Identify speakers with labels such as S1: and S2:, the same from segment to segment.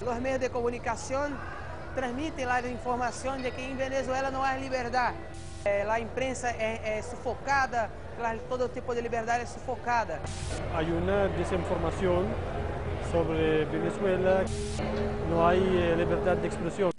S1: Los medios de comunicación transmiten la información de que en Venezuela no hay libertad. La imprensa es sufocada, todo tipo de libertad es sufocada.
S2: Hay una desinformación sobre Venezuela, no hay libertad de expresión.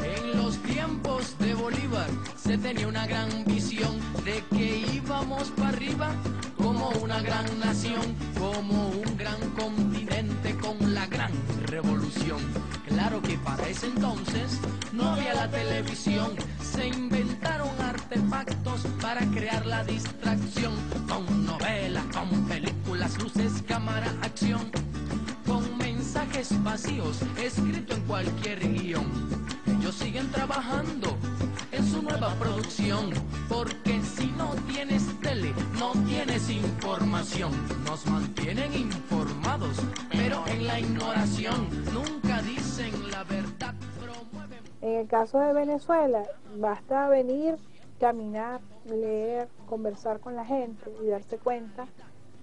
S3: En los tiempos de Bolívar se tenía una gran visión de que íbamos para arriba como una gran nación, como un gran continente con la gran revolución. Claro que para ese entonces no había la televisión, se inventaron artefactos para crear la distracción, con novelas, con películas, luces, cámara, acción, con mensajes vacíos escritos en cualquier guión. Ellos siguen trabajando en su nueva producción, porque si no tienes tele, no tienes información. Nos mantienen informados, pero en la ignoración, nunca dicen la verdad, promueven...
S4: En el caso de Venezuela, basta venir, caminar, leer, conversar con la gente y darse cuenta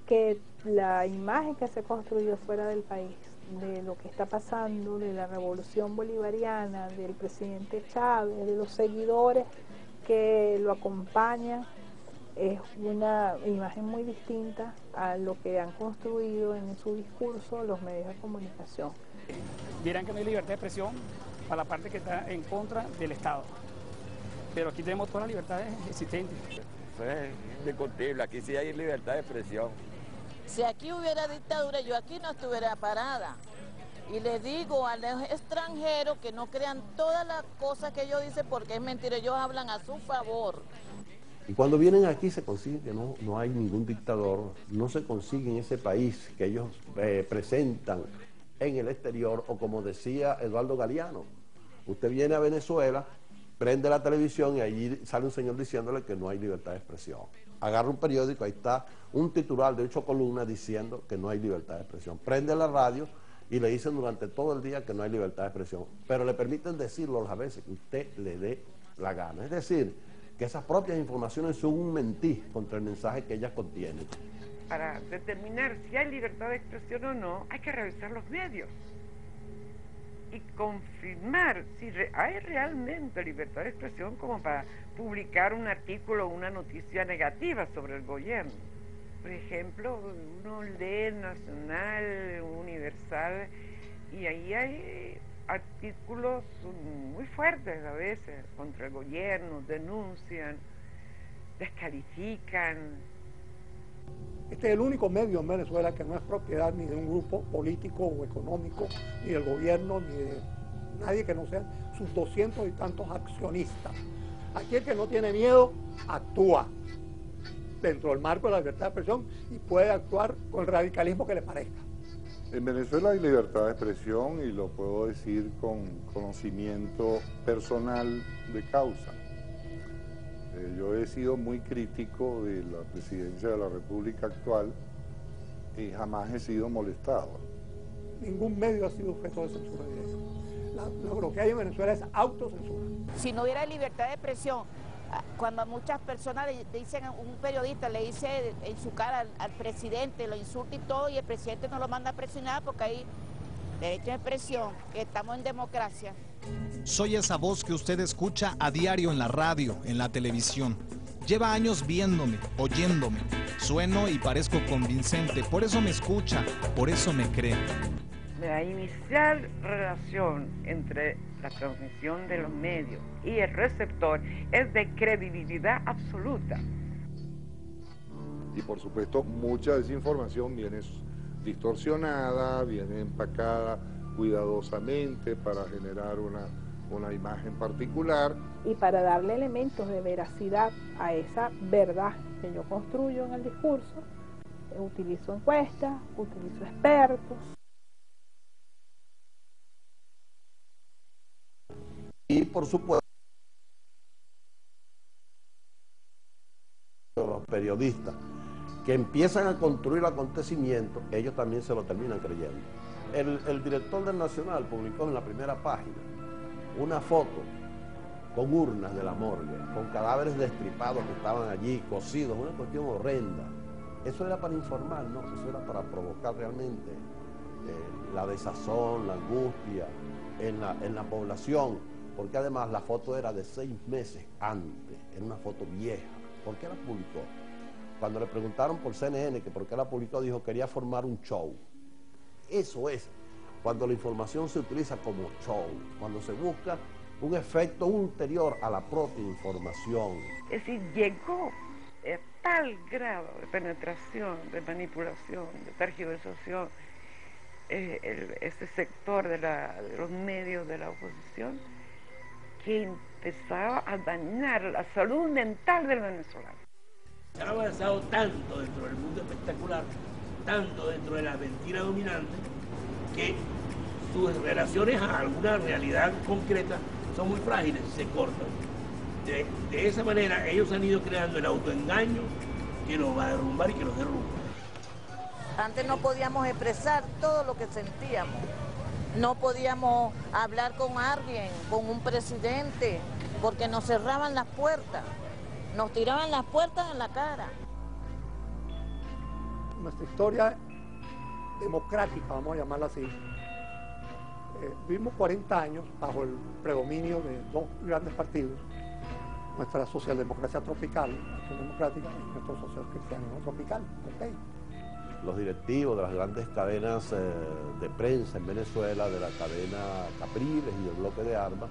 S4: que la imagen que se construyó fuera del país, de lo que está pasando, de la revolución bolivariana, del presidente Chávez, de los seguidores que lo acompañan, es una imagen muy distinta a lo que han construido en su discurso los medios de comunicación.
S5: Dirán que no hay libertad de expresión para la parte que está en contra del Estado, pero aquí tenemos todas las libertades existentes.
S6: Es indiscutible, aquí sí hay libertad de expresión.
S7: Si aquí hubiera dictadura, yo aquí no estuviera parada. Y les digo a los extranjeros que no crean todas las cosas que ellos dicen porque es mentira, ellos hablan a su favor.
S8: Y cuando vienen aquí se consigue que no hay ningún dictador, no se consigue en ese país que ellos presentan en el exterior, o como decía Eduardo Galeano, usted viene a Venezuela, prende la televisión y allí sale un señor diciéndole que no hay libertad de expresión. Agarra un periódico, ahí está un titular de 8 columnas diciendo que no hay libertad de expresión. Prende la radio y le dicen durante todo el día que no hay libertad de expresión, pero le permiten decirlo las veces que usted le dé la gana. Es decir, que esas propias informaciones son un mentir contra el mensaje que ellas contienen.
S9: Para determinar si hay libertad de expresión o no, hay que revisar los medios y confirmar si hay realmente libertad de expresión como para publicar un artículo o una noticia negativa sobre el gobierno. Por ejemplo, uno lee Nacional, Universal, y ahí hay artículos muy fuertes a veces contra el gobierno, denuncian, descalifican.
S10: Este es el único medio en Venezuela que no es propiedad ni de un grupo político o económico, ni del gobierno, ni de nadie que no sean sus 200 y tantos accionistas. Aquí el que no tiene miedo actúa dentro del marco de la libertad de expresión y puede actuar con el radicalismo que le parezca.
S11: En Venezuela hay libertad de expresión y lo puedo decir con conocimiento personal de causa. Yo he sido muy crítico de la presidencia de la República actual y jamás he sido molestado.
S10: Ningún medio ha sido objeto de censura directa. Lo que hay en Venezuela es autocensura.
S7: Si no hubiera libertad de expresión, cuando muchas personas le dicen, un periodista le dice en su cara al presidente, lo insulta y todo, y el presidente no lo manda a presionar porque hay derecho de expresión, que estamos en democracia.
S12: Soy esa voz que usted escucha a diario en la radio, en la televisión. Lleva años viéndome, oyéndome. Sueno y parezco convincente, por eso me escucha, por eso me cree.
S9: La inicial relación entre la transmisión de los medios y el receptor es de credibilidad absoluta.
S11: Y por supuesto, mucha desinformación viene distorsionada, viene empacada cuidadosamente para generar una imagen particular.
S4: Y para darle elementos de veracidad a esa verdad que yo construyo en el discurso, utilizo encuestas, utilizo expertos.
S8: Y por supuesto, los periodistas que empiezan a construir acontecimientos, ellos también se lo terminan creyendo. El director del Nacional publicó en la primera página una foto con urnas de la morgue, con cadáveres destripados que estaban allí, cocidos, una cuestión horrenda. Eso era para informar, ¿no? Eso era para provocar realmente la desazón, la angustia en la población, porque además la foto era de 6 meses antes, era una foto vieja. ¿Por qué la publicó? Cuando le preguntaron por CNN que por qué la publicó, dijo que quería formar un show. Eso es, cuando la información se utiliza como show, cuando se busca un efecto ulterior a la propia información.
S9: Es decir, llegó a tal grado de penetración, de manipulación, de tergiversación, este sector de los medios de la oposición, que empezaba a dañar la salud mental del venezolano.
S13: Se ha avanzado tanto dentro del mundo espectacular, tanto dentro de la mentira dominante, que sus relaciones a alguna realidad concreta son muy frágiles, se cortan. De esa manera ellos han ido creando el autoengaño que nos va a derrumbar y que nos derrumba.
S14: Antes no podíamos expresar todo lo que sentíamos. No podíamos hablar con alguien, con un presidente, porque nos cerraban las puertas. Nos tiraban las puertas en la cara.
S10: Nuestra historia democrática, vamos a llamarla así, vivimos 40 años bajo el predominio de 2 grandes partidos, nuestra socialdemocracia tropical, Acción Democrática, y nuestro socialcristianismo tropical, okay.
S8: Los directivos de las grandes cadenas de prensa en Venezuela, de la cadena Capriles y del Bloque de Armas,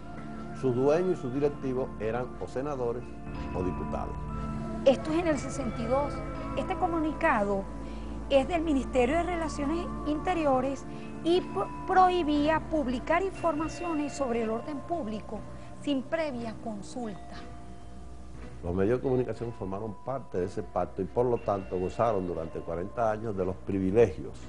S8: sus dueños y sus directivos eran o senadores o diputados.
S15: Esto es en el 62. Este comunicado es del Ministerio de Relaciones Interiores y prohibía publicar informaciones sobre el orden público sin previa consulta.
S8: Los medios de comunicación formaron parte de ese pacto y por lo tanto gozaron durante 40 años de los privilegios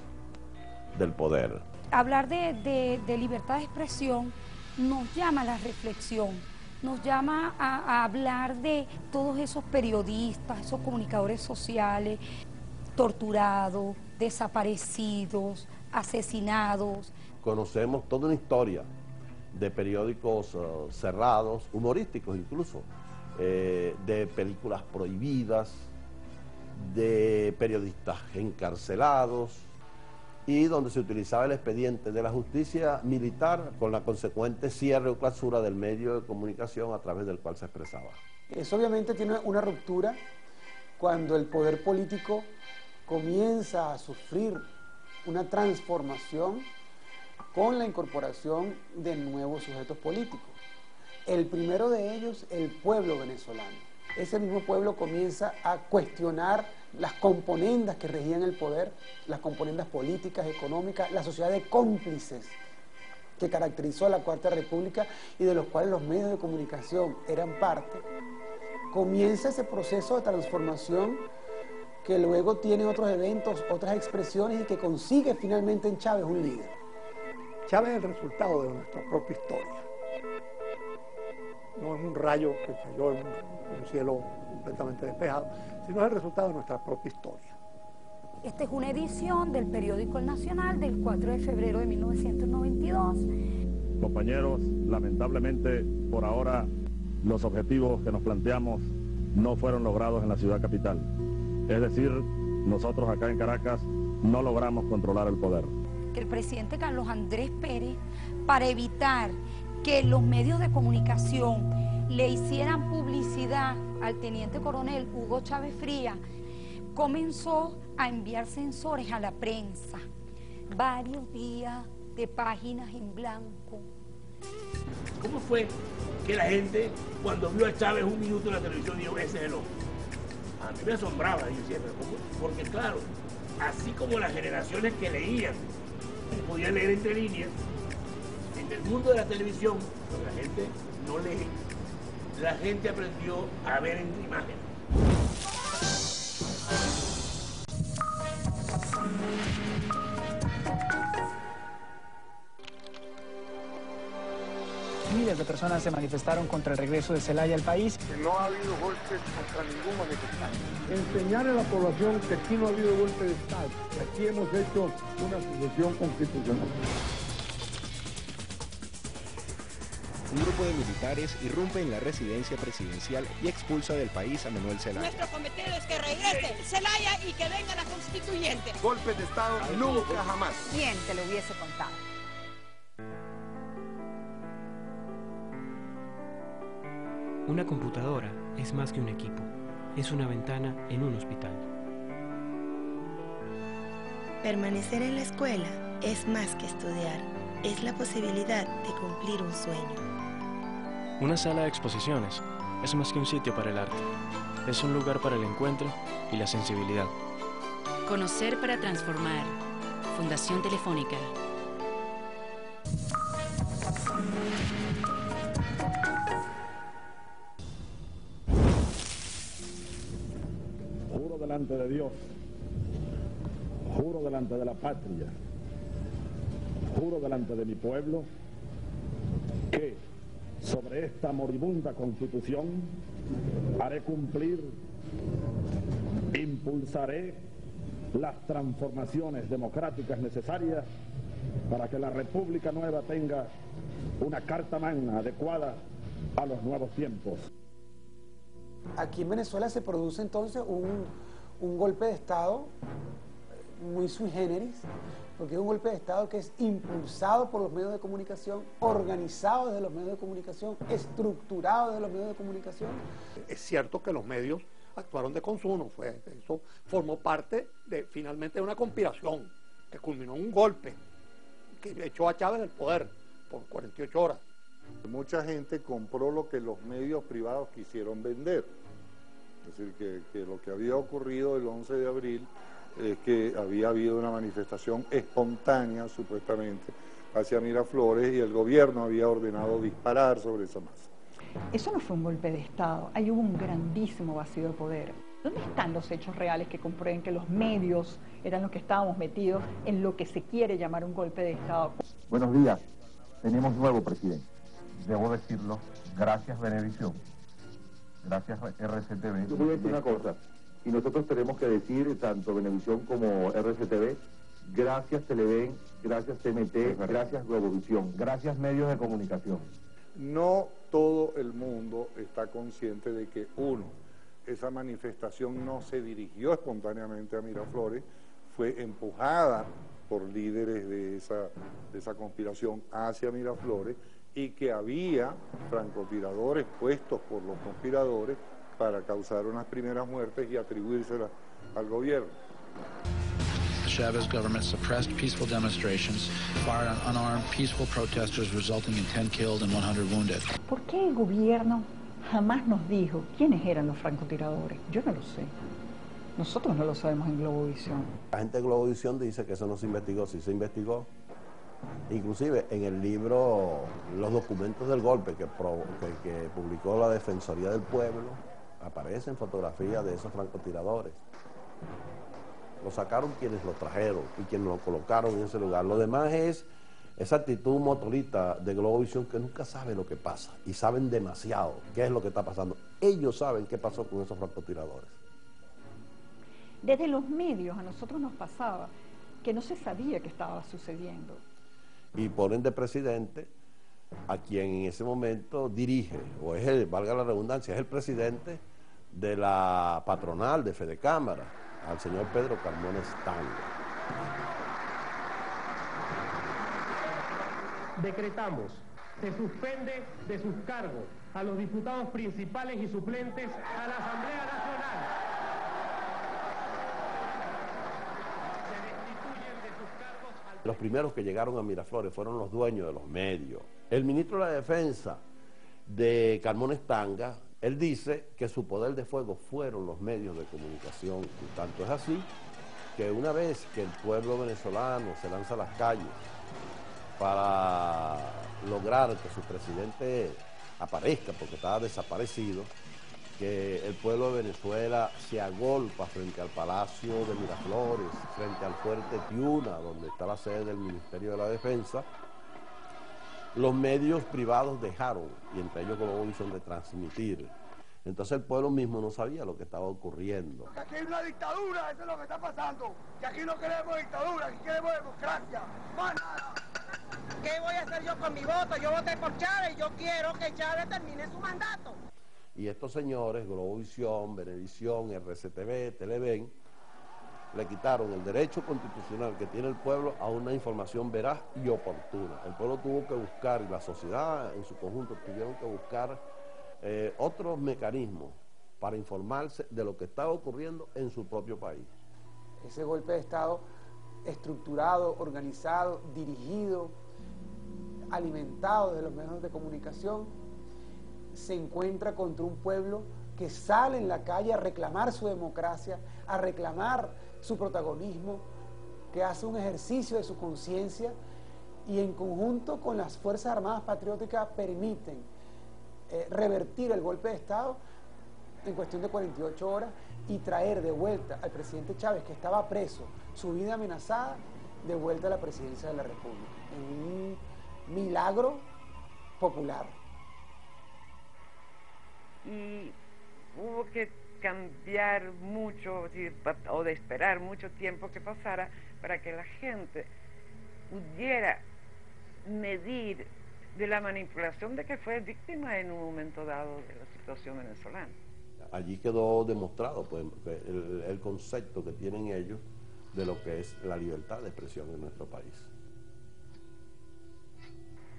S8: del poder.
S15: Hablar de libertad de expresión nos llama a la reflexión, nos llama a hablar de todos esos periodistas, esos comunicadores sociales, torturados, desaparecidos, asesinados.
S8: Conocemos toda una historia de periódicos cerrados, humorísticos incluso, de películas prohibidas, de periodistas encarcelados y donde se utilizaba el expediente de la justicia militar con la consecuente cierre o clausura del medio de comunicación a través del cual se expresaba.
S16: Eso obviamente tiene una ruptura cuando el poder político comienza a sufrir una transformación con la incorporación de nuevos sujetos políticos. El primero de ellos, el pueblo venezolano. Ese mismo pueblo comienza a cuestionar las componendas que regían el poder, las componendas políticas, económicas, la sociedad de cómplices que caracterizó a la Cuarta República y de los cuales los medios de comunicación eran parte. Comienza ese proceso de transformación que luego tiene otros eventos, otras expresiones y que consigue finalmente en Chávez un líder.
S10: Chávez es el resultado de nuestra propia historia. No es un rayo que cayó en un cielo completamente despejado, sino es el resultado de nuestra propia historia.
S15: Esta es una edición del periódico El Nacional del 4 de febrero de 1992.
S17: Compañeros, lamentablemente por ahora los objetivos que nos planteamos no fueron logrados en la ciudad capital. Es decir, nosotros acá en Caracas no logramos controlar el poder.
S15: Que el presidente Carlos Andrés Pérez, para evitar que los medios de comunicación le hicieran publicidad al teniente coronel Hugo Chávez Frías, comenzó a enviar censores a la prensa. Varios días de páginas en blanco.
S13: ¿Cómo fue que la gente, cuando vio a Chávez un minuto en la televisión, dijo, ese es el hombre? A mí me asombraba, yo decía, pero ¿cómo? Porque claro, así como las generaciones que leían, podían leer entre líneas, en el mundo de la televisión, la gente no lee, la gente aprendió a ver en imágenes.
S18: Miles de personas se manifestaron contra el regreso de Zelaya al país.
S19: Que no ha habido golpes contra ningún manifestante.
S20: Enseñar a la población que aquí no ha habido golpe de Estado, que aquí hemos hecho una sucesión constitucional.
S21: un grupo de militares irrumpe en la residencia presidencial y expulsa del país a Manuel Zelaya.
S22: Nuestro cometido es que regrese Zelaya y que venga la constituyente.
S23: Golpe de Estado nunca jamás.
S22: ¿Quién te lo hubiese contado?
S24: Una computadora es más que un equipo, es una ventana en un hospital.
S25: Permanecer en la escuela es más que estudiar, es la posibilidad de cumplir un sueño.
S24: Una sala de exposiciones es más que un sitio para el arte, es un lugar para el encuentro y la sensibilidad.
S26: Conocer para transformar. Fundación Telefónica.
S17: Juro delante de Dios, juro delante de la patria, juro delante de mi pueblo, que sobre esta moribunda Constitución haré cumplir, impulsaré las transformaciones democráticas necesarias para que la República Nueva tenga una carta magna adecuada a los nuevos tiempos.
S16: Aquí en Venezuela se produce entonces un golpe de Estado muy sui generis, porque es un golpe de Estado que es impulsado por los medios de comunicación, organizado desde los medios de comunicación, estructurado desde los medios de comunicación.
S10: Es cierto que los medios actuaron de consumo, eso formó parte finalmente de una conspiración que culminó en un golpe que echó a Chávez del poder por 48 horas.
S11: Mucha gente compró lo que los medios privados quisieron vender. Es decir, que lo que había ocurrido el 11 de abril es que había habido una manifestación espontánea, supuestamente, hacia Miraflores y el gobierno había ordenado disparar sobre esa masa.
S27: Eso no fue un golpe de Estado, ahí hubo un grandísimo vacío de poder. ¿Dónde están los hechos reales que comprueben que los medios eran los que estábamos metidos en lo que se quiere llamar un golpe de Estado?
S28: Buenos días, tenemos nuevo presidente. Debo decirlo, gracias Venevisión, gracias RCTV. Yo voy a decir una cosa, y nosotros tenemos que decir, tanto Venevisión como RCTV, gracias Televen, gracias TNT, gracias Globovisión, gracias medios de comunicación.
S11: No todo el mundo está consciente de que, uno, esa manifestación no se dirigió espontáneamente a Miraflores, fue empujada por líderes de esa conspiración hacia Miraflores, y que había francotiradores puestos por los conspiradores para causar unas primeras muertes y atribuírselas al gobierno.
S29: The Chavez government suppressed peaceful demonstrations, fired on unarmed peaceful protesters, resulting in 10 killed and 100 wounded.
S27: ¿Por qué el gobierno jamás nos dijo quiénes eran los francotiradores? Yo no lo sé. Nosotros no lo sabemos en Globovisión.
S8: La gente de Globovisión dice que eso no se investigó, sí se investigó. Inclusive en el libro Los documentos del golpe que publicó la Defensoría del Pueblo, aparecen fotografías de esos francotiradores. Lo sacaron quienes lo trajeron y quienes lo colocaron en ese lugar. Lo demás es esa actitud motorista de Globovisión que nunca sabe lo que pasa y saben demasiado qué es lo que está pasando. Ellos saben qué pasó con esos francotiradores.
S27: Desde los medios a nosotros nos pasaba que no se sabía qué estaba sucediendo.
S8: Y ponen de presidente a quien en ese momento dirige, o es el, valga la redundancia, es el presidente de la patronal de Fedecámara, al señor Pedro Carmona Stanga.
S2: Decretamos, se suspende de sus cargos a los diputados principales y suplentes a la Asamblea Nacional.
S8: Los primeros que llegaron a Miraflores fueron los dueños de los medios. El ministro de la Defensa de Carmona Stanga, él dice que su poder de fuego fueron los medios de comunicación. Y tanto es así que una vez que el pueblo venezolano se lanza a las calles para lograr que su presidente aparezca, porque estaba desaparecido, que el pueblo de Venezuela se agolpa frente al Palacio de Miraflores, frente al Fuerte Tiuna, donde está la sede del Ministerio de la Defensa, los medios privados dejaron, y entre ellos Globovisión, de transmitir. Entonces el pueblo mismo no sabía lo que estaba ocurriendo.
S23: Aquí hay una dictadura, eso es lo que está pasando. Que aquí no queremos dictadura, aquí queremos democracia. Más nada.
S22: ¿Qué voy a hacer yo con mi voto? Yo voté por Chávez y yo quiero que Chávez termine su mandato.
S8: Y estos señores, Globovisión, Venevisión, RCTV, Televen, le quitaron el derecho constitucional que tiene el pueblo a una información veraz y oportuna. El pueblo tuvo que buscar, y la sociedad en su conjunto tuvieron que buscar otros mecanismos para informarse de lo que estaba ocurriendo en su propio país.
S16: Ese golpe de Estado estructurado, organizado, dirigido, alimentado de los medios de comunicación, se encuentra contra un pueblo que sale en la calle a reclamar su democracia, a reclamar su protagonismo, que hace un ejercicio de su conciencia y en conjunto con las Fuerzas Armadas Patrióticas permiten revertir el golpe de Estado en cuestión de 48 horas y traer de vuelta al presidente Chávez, que estaba preso, su vida amenazada, de vuelta a la presidencia de la República, en un milagro popular.
S1: Y hubo que cambiar mucho, o de esperar mucho tiempo que pasara para que la gente pudiera medir de la manipulación de que fue víctima en un momento dado de la situación venezolana.
S8: Allí quedó demostrado pues, el concepto que tienen ellos de lo que es la libertad de expresión en nuestro país.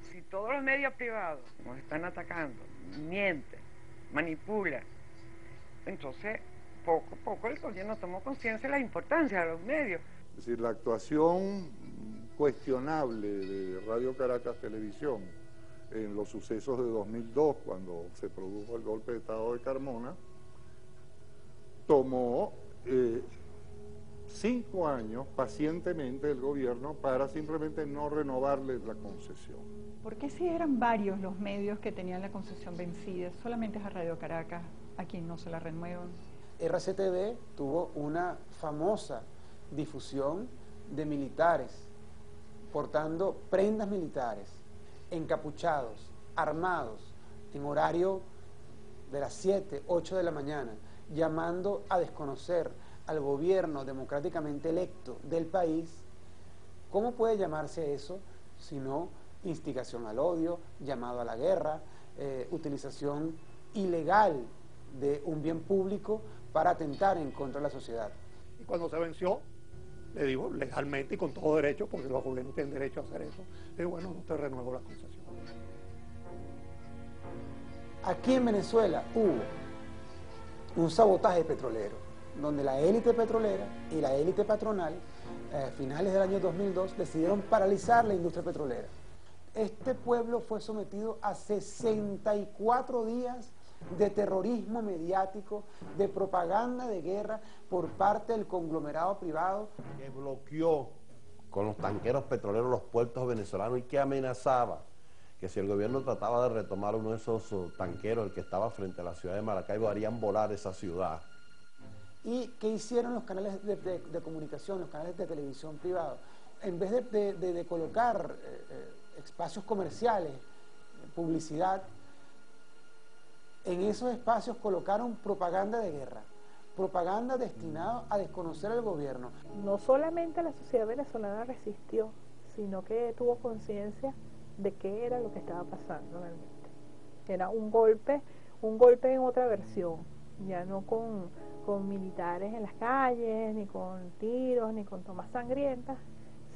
S1: Si todos los medios privados nos están atacando, mienten, manipulan, entonces poco a poco el gobierno tomó conciencia de la importancia de los medios.
S11: Es decir, la actuación cuestionable de Radio Caracas Televisión en los sucesos de 2002, cuando se produjo el golpe de Estado de Carmona, tomó 5 años pacientemente el gobierno para simplemente no renovarle la concesión.
S27: ¿Por qué si eran varios los medios que tenían la concesión vencida? Solamente es a Radio Caracas a quien no se la renuevan.
S16: RCTV tuvo una famosa difusión de militares portando prendas militares, encapuchados, armados, en horario de las 7, 8 de la mañana, llamando a desconocer al gobierno democráticamente electo del país. ¿Cómo puede llamarse eso sino instigación al odio, llamado a la guerra, utilización ilegal de un bien público para atentar en contra de la sociedad?
S10: Y cuando se venció, le digo legalmente y con todo derecho, porque los gobiernos tienen derecho a hacer eso, le digo, bueno, no te renuevo la concesión.
S16: Aquí en Venezuela hubo un sabotaje petrolero, donde la élite petrolera y la élite patronal, a finales del año 2002, decidieron paralizar la industria petrolera. Este pueblo fue sometido a 64 días de terrorismo mediático, de propaganda de guerra por parte del conglomerado privado.
S8: Que bloqueó con los tanqueros petroleros los puertos venezolanos y que amenazaba que si el gobierno trataba de retomar uno de esos tanqueros, el que estaba frente a la ciudad de Maracaibo, harían volar esa ciudad.
S16: ¿Y qué hicieron los canales de comunicación, los canales de televisión privados? En vez de colocar espacios comerciales, publicidad, en esos espacios colocaron propaganda de guerra, propaganda destinada a desconocer al gobierno.
S3: No solamente la sociedad venezolana resistió, sino que tuvo conciencia de qué era lo que estaba pasando realmente. Era un golpe en otra versión, ya no con militares en las calles, ni con tiros, ni con tomas sangrientas,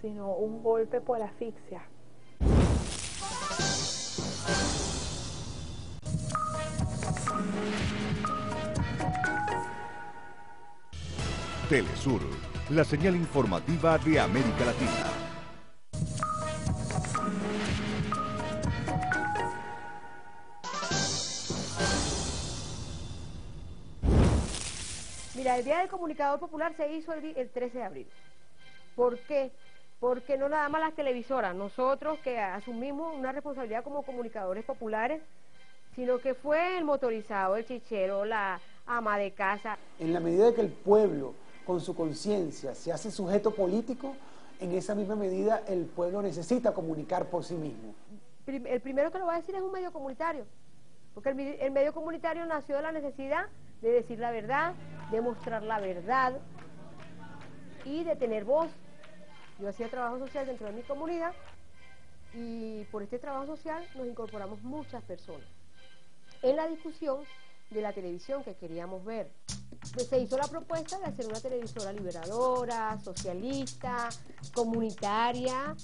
S3: sino un golpe por asfixia.
S4: Telesur, la señal informativa de América Latina.
S5: Mira, el Día del Comunicador Popular se hizo el 13 de abril. ¿Por qué? Porque no nada más las televisoras, nosotros que asumimos una responsabilidad como comunicadores populares, sino que fue el motorizado, el chichero, la ama de casa.
S16: En la medida de que el pueblo, con su conciencia, se hace sujeto político, en esa misma medida el pueblo necesita comunicar por sí mismo.
S5: El primero que lo va a decir es un medio comunitario, porque el medio comunitario nació de la necesidad de decir la verdad, de mostrar la verdad y de tener voz. Yo hacía trabajo social dentro de mi comunidad Y por este trabajo social nos incorporamos muchas personas en la discusión de la televisión que queríamos ver. Se hizo la propuesta de hacer una televisora liberadora, socialista, comunitaria,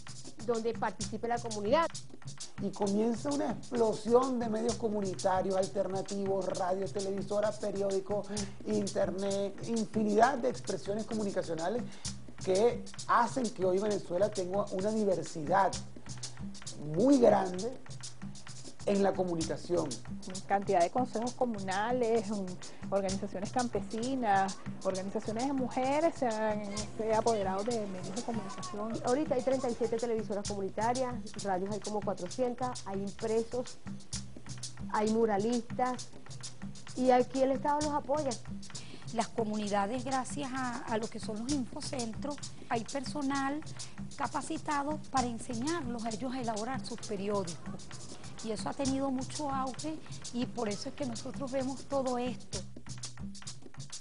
S5: donde participe la comunidad.
S16: Y comienza una explosión de medios comunitarios, alternativos, radio, televisora, periódico, internet, infinidad de expresiones comunicacionales que hacen que hoy Venezuela tenga una diversidad muy grande en la comunicación.
S3: Cantidad de consejos comunales, organizaciones campesinas, organizaciones de mujeres se han apoderado de medios de comunicación.
S5: Ahorita hay 37 televisoras comunitarias, radios hay como 400, hay impresos, hay muralistas y aquí el Estado los apoya.
S6: Las comunidades, gracias a lo que son los infocentros, hay personal capacitado para enseñarlos a ellos a elaborar sus periódicos. Y eso ha tenido mucho auge y por eso es que nosotros vemos todo esto.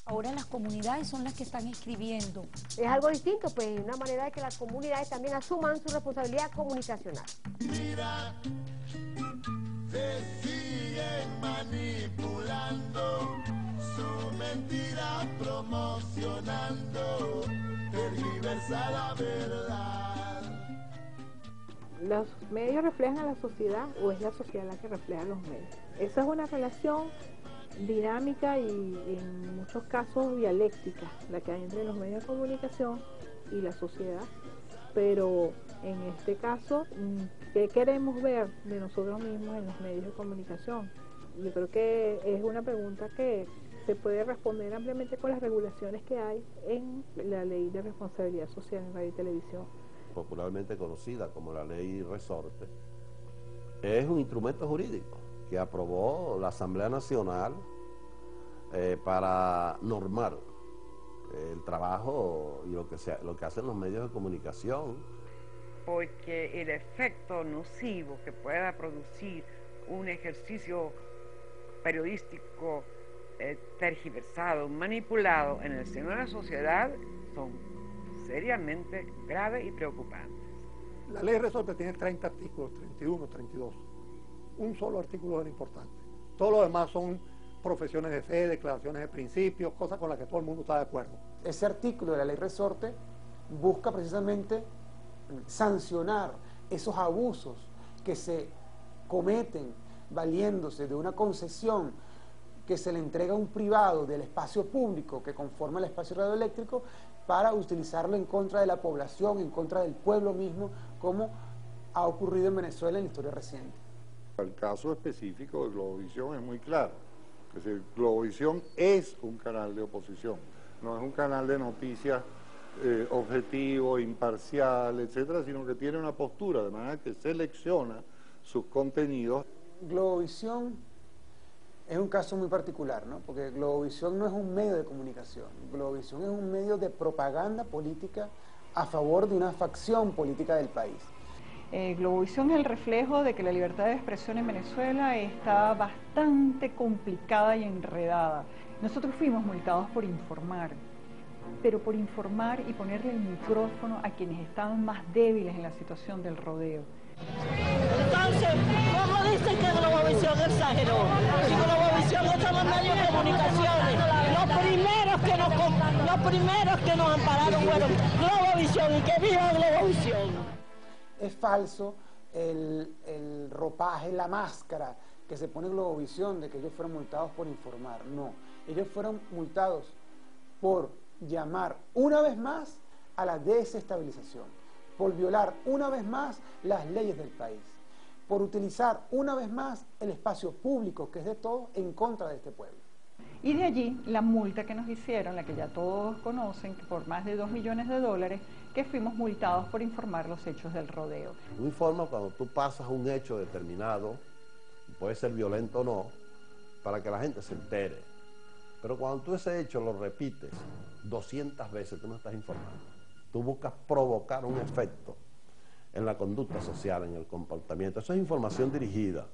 S6: Ahora las comunidades son las que están escribiendo.
S5: Es algo distinto, pues, una manera de que las comunidades también asuman su responsabilidad comunicacional.
S7: Mira, te siguen manipulando, su mentira promocionando, tergiversa la verdad.
S3: ¿Los medios reflejan a la sociedad o es la sociedad la que refleja a los medios? Esa es una relación dinámica y en muchos casos dialéctica, la que hay entre los medios de comunicación y la sociedad. Pero en este caso, ¿qué queremos ver de nosotros mismos en los medios de comunicación? Yo creo que es una pregunta que se puede responder ampliamente con las regulaciones que hay en la Ley de Responsabilidad Social en Radio y Televisión,
S8: popularmente conocida como la Ley Resorte, es un instrumento jurídico que aprobó la Asamblea Nacional para normar el trabajo y lo que hacen los medios de comunicación.
S1: Porque el efecto nocivo que pueda producir un ejercicio periodístico tergiversado, manipulado en el seno de la sociedad son seriamente graves y preocupantes.
S10: La ley Resorte tiene 30 artículos, 31, 32. Un solo artículo era importante. Todo lo demás son profesiones de fe, declaraciones de principios, cosas con las que todo el mundo está de acuerdo.
S16: Ese artículo de la ley Resorte busca precisamente sancionar esos abusos que se cometen valiéndose de una concesión que se le entrega a un privado del espacio público que conforma el espacio radioeléctrico para utilizarlo en contra de la población, en contra del pueblo mismo, como ha ocurrido en Venezuela en la historia reciente.
S11: El caso específico de Globovisión es muy claro. Es decir, Globovisión es un canal de oposición, no es un canal de noticias objetivo, imparcial, etcétera, sino que tiene una postura, de manera que selecciona sus contenidos.
S16: Globovisión es un caso muy particular, ¿no? Porque Globovisión no es un medio de comunicación, Globovisión es un medio de propaganda política a favor de una facción política del país.
S27: Globovisión es el reflejo de que la libertad de expresión en Venezuela está bastante complicada y enredada. Nosotros fuimos multados por informar, pero por informar y ponerle el micrófono a quienes estaban más débiles en la situación del rodeo.
S22: Entonces, ¿cómo dicen que Globovisión exageró? Si Globovisión está en los medios de comunicaciones, los primeros que nos ampararon fueron Globovisión, y que viva Globovisión.
S16: Es falso el ropaje, la máscara que se pone Globovisión de que ellos fueron multados por informar. No, ellos fueron multados por llamar una vez más a la desestabilización, por violar una vez más las leyes del país, por utilizar una vez más el espacio público, que es de todos, en contra de este pueblo.
S27: Y de allí la multa que nos hicieron, la que ya todos conocen, que por más de $2 millones, que fuimos multados por informar los hechos del rodeo.
S8: Tú informas cuando tú pasas un hecho determinado, puede ser violento o no, para que la gente se entere. Pero cuando tú ese hecho lo repites 200 veces, tú no estás informando. Tú buscas provocar un efecto en la conducta social, en el comportamiento. Eso es información dirigida.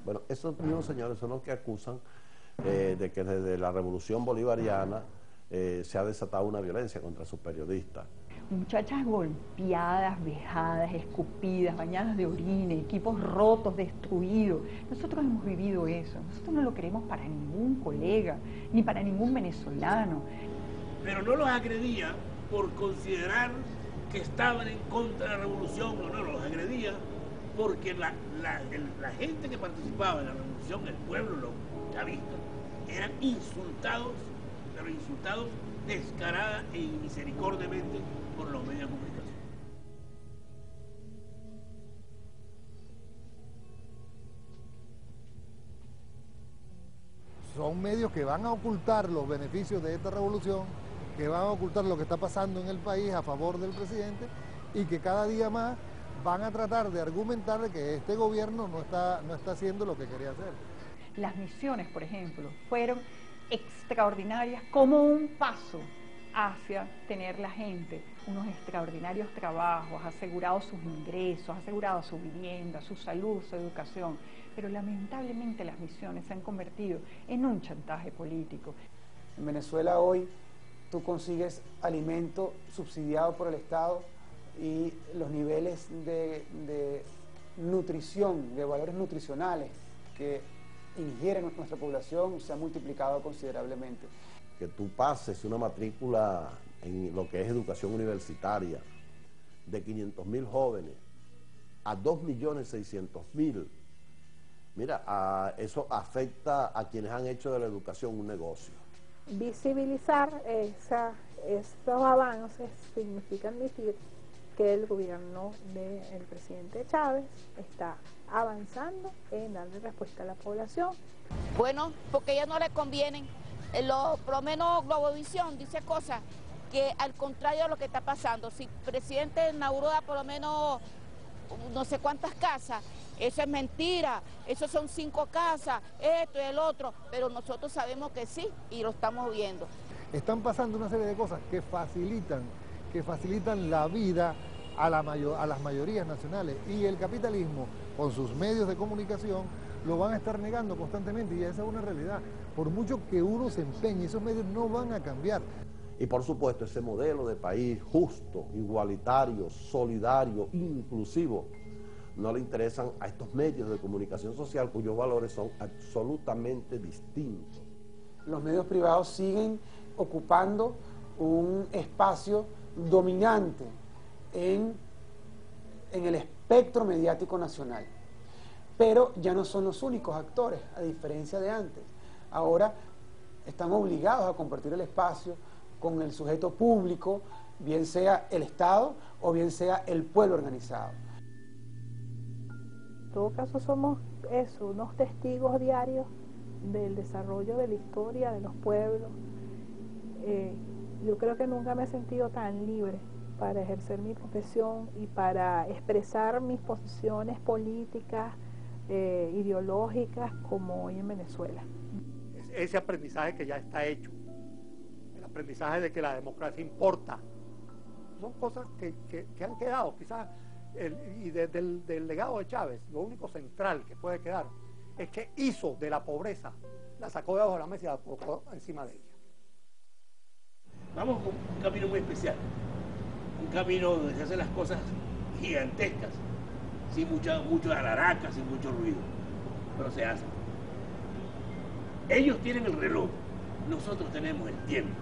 S8: Bueno, esos mismos señores son los que acusan de que desde la revolución bolivariana se ha desatado una violencia contra sus periodistas.
S27: muchachas golpeadas, vejadas, escupidas, bañadas de orina, equipos rotos, destruidos. Nosotros hemos vivido eso. Nosotros no lo queremos para ningún colega, ni para ningún venezolano.
S9: Pero no los agredía por considerar que estaban en contra de la revolución, no, los agredía porque la gente que participaba en la revolución, el pueblo, los chavistas, eran insultados, pero insultados descarada e misericordiamente por los medios de comunicación.
S12: Son medios que van a ocultar los beneficios de esta revolución, que van a ocultar lo que está pasando en el país a favor del presidente y que cada día más van a tratar de argumentar de que este gobierno no está haciendo lo que quería hacer.
S27: Las misiones, por ejemplo, fueron extraordinarias como un paso hacia tener la gente unos extraordinarios trabajos, asegurados sus ingresos, asegurado su vivienda, su salud, su educación. Pero lamentablemente las misiones se han convertido en un chantaje político.
S16: En Venezuela hoy tú consigues alimento subsidiado por el Estado y los niveles de nutrición, de valores nutricionales que ingiere nuestra población se ha multiplicado considerablemente.
S8: Que tú pases una matrícula en lo que es educación universitaria de 500.000 jóvenes a 2.600.000, mira, eso afecta a quienes han hecho de la educación un negocio.
S3: Visibilizar estos avances significa admitir que el gobierno del presidente Chávez está avanzando en darle respuesta a la población.
S13: Bueno, porque a ella no le convienen. Por lo menos Globovisión dice cosas que al contrario de lo que está pasando. Si el presidente inauguró por lo menos no sé cuántas casas, eso es mentira, eso son 5 casas, esto y el otro, pero nosotros sabemos que sí y lo estamos viendo.
S12: Están pasando una serie de cosas que facilitan la vida a las mayorías nacionales, y el capitalismo con sus medios de comunicación lo van a estar negando constantemente, y esa es una realidad. Por mucho que uno se empeñe, esos medios no van a cambiar.
S8: Y por supuesto ese modelo de país justo, igualitario, solidario, inclusivo, no le interesan a estos medios de comunicación social cuyos valores son absolutamente distintos.
S16: Los medios privados siguen ocupando un espacio dominante en el espectro mediático nacional, pero ya no son los únicos actores, a diferencia de antes. Ahora están obligados a compartir el espacio con el sujeto público, bien sea el Estado o bien sea el pueblo organizado.
S3: En todo caso somos unos testigos diarios del desarrollo de la historia de los pueblos. Yo creo que nunca me he sentido tan libre para ejercer mi profesión y para expresar mis posiciones políticas, ideológicas, como hoy en Venezuela.
S10: Ese aprendizaje que ya está hecho, el aprendizaje de que la democracia importa, son cosas que han quedado, quizás, y del legado de Chávez, lo único central que puede quedar es que hizo de la pobreza, la sacó debajo de la mesa y la colocó encima de ella.
S9: Vamos por un camino muy especial, un camino donde se hacen las cosas gigantescas, sin mucho alaraca, sin mucho ruido, pero se hacen. Ellos tienen el reloj, nosotros tenemos el tiempo.